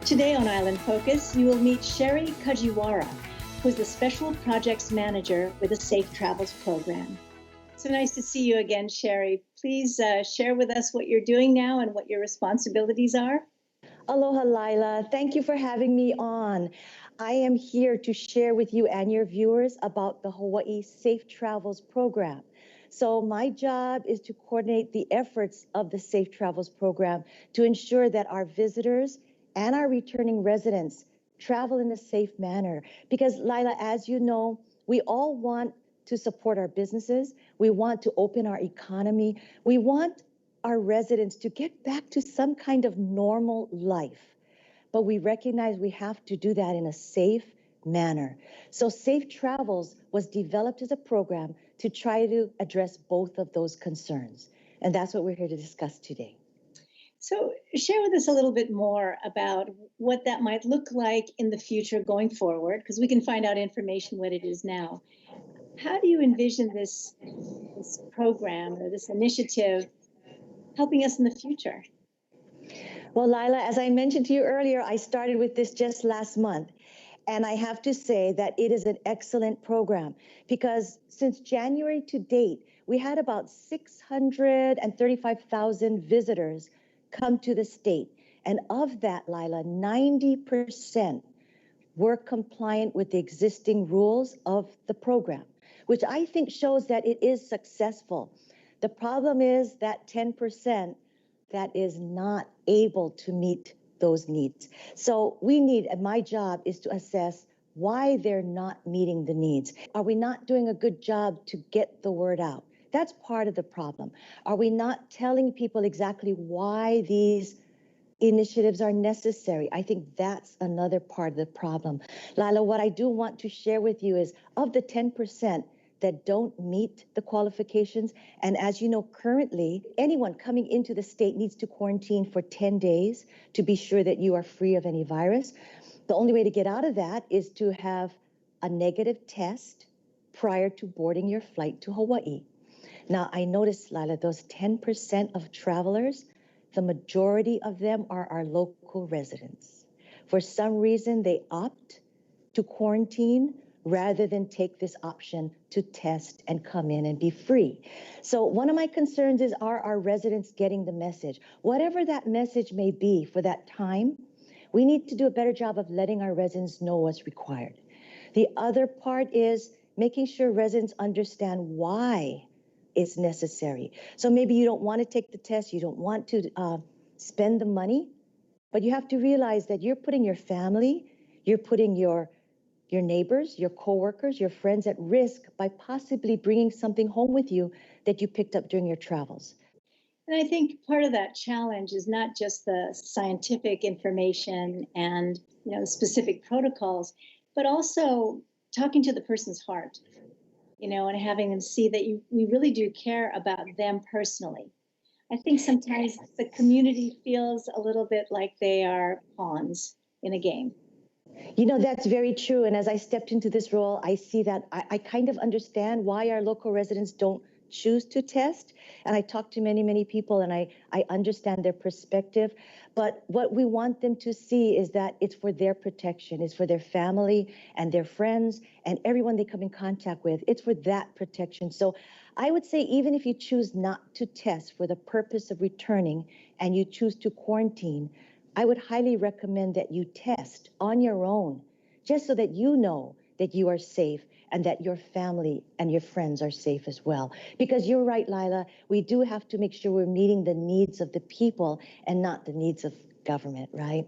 Today on Island Focus, you will meet Sherilyn Kajiwara, who is the Special Projects Manager with the Safe Travels Program. So nice to see you again, Sherry. Please share with us what you're doing now and what your responsibilities are. Aloha, Lila. Thank you for having me on. I am here to share with you and your viewers about the Hawaii Safe Travels Program. So my job is to coordinate the efforts of the Safe Travels Program to ensure that our visitors and our returning residents travel in a safe manner. Because, Lila, as you know, we all want to support our businesses. We want to open our economy. We want our residents to get back to some kind of normal life. But we recognize we have to do that in a safe manner. So Safe Travels was developed as a program to try to address both of those concerns. And that's what we're here to discuss today. So share with us a little bit more about what that might look like in the future going forward, because we can find out information what it is now. How do you envision this program or this initiative helping us in the future? Well, Lila, as I mentioned to you earlier, I started with this just last month. And I have to say that it is an excellent program because since January to date, we had about 635,000 visitors come to the state. And of that, Lila, 90% were compliant with the existing rules of the program, which I think shows that it is successful. The problem is that 10% that is not able to meet those needs. So we need, and my job is to assess why they're not meeting the needs. Are we not doing a good job to get the word out? That's part of the problem. Are we not telling people exactly why these initiatives are necessary? I think that's another part of the problem. Lila, what I do want to share with you is of the 10% that don't meet the qualifications, and as you know, currently, anyone coming into the state needs to quarantine for 10 days to be sure that you are free of any virus. The only way to get out of that is to have a negative test prior to boarding your flight to Hawaii. Now, I noticed, Lila, those 10% of travelers, the majority of them are our local residents. For some reason, they opt to quarantine rather than take this option to test and come in and be free. So one of my concerns is, are our residents getting the message? Whatever that message may be for that time, we need to do a better job of letting our residents know what's required. The other part is making sure residents understand why it's necessary. So maybe you don't want to take the test, you don't want to spend the money, but you have to realize that you're putting your family, you're putting your neighbors, your coworkers, your friends at risk by possibly bringing something home with you that you picked up during your travels. And I think part of that challenge is not just the scientific information and the specific protocols, but also talking to the person's heart, and having them see that we really do care about them personally. I think sometimes the community feels a little bit like they are pawns in a game. That's very true. And as I stepped into this role, I see that I kind of understand why our local residents don't choose to test. And I talk to many, many people, and I understand their perspective. But what we want them to see is that it's for their protection. It's for their family and their friends and everyone they come in contact with. It's for that protection. So I would say even if you choose not to test for the purpose of returning and you choose to quarantine, I would highly recommend that you test on your own, just so that you know that you are safe and that your family and your friends are safe as well. Because you're right, Lila, we do have to make sure we're meeting the needs of the people and not the needs of government, right?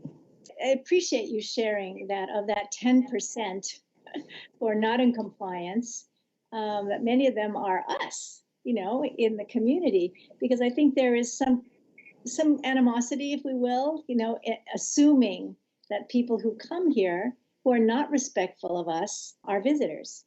I appreciate you sharing that of that 10% who are not in compliance, that many of them are us, in the community, because I think there is some animosity, if we will, assuming that people who come here who are not respectful of us are visitors.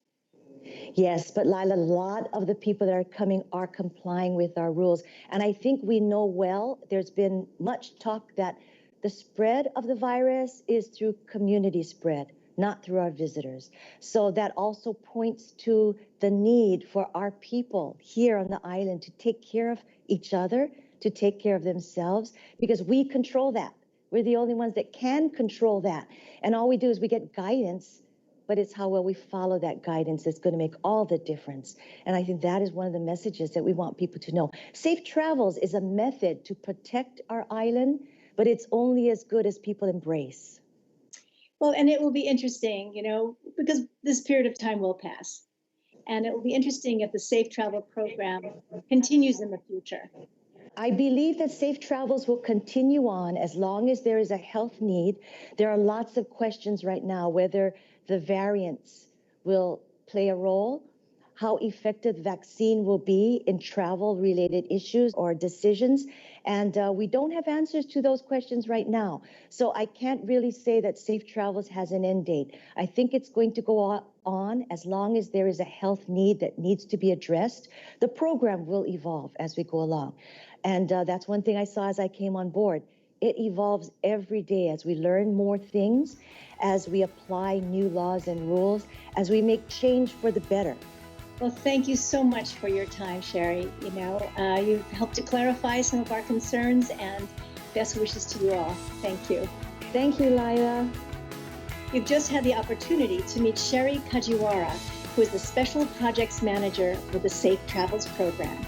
Yes, but Lila, a lot of the people that are coming are complying with our rules. And I think we know well, there's been much talk that the spread of the virus is through community spread, not through our visitors. So that also points to the need for our people here on the island to take care of each other, to take care of themselves, because we control that. We're the only ones that can control that. And all we do is we get guidance, but it's how well we follow that guidance that's going to make all the difference. And I think that is one of the messages that we want people to know. Safe travels is a method to protect our island, but it's only as good as people embrace. Well, and it will be interesting, because this period of time will pass. And it will be interesting if the Safe Travel program continues in the future. I believe that safe travels will continue on as long as there is a health need. There are lots of questions right now whether the variants will play a role, how effective the vaccine will be in travel-related issues or decisions. And we don't have answers to those questions right now. So I can't really say that Safe Travels has an end date. I think it's going to go on as long as there is a health need that needs to be addressed. The program will evolve as we go along. And that's one thing I saw as I came on board. It evolves every day as we learn more things, as we apply new laws and rules, as we make change for the better. Well, thank you so much for your time, Sherry. You've helped to clarify some of our concerns, and best wishes to you all. Thank you. Thank you, Lila. You've just had the opportunity to meet Sherilyn Kajiwara, who is the Special Projects Manager for the Safe Travels program.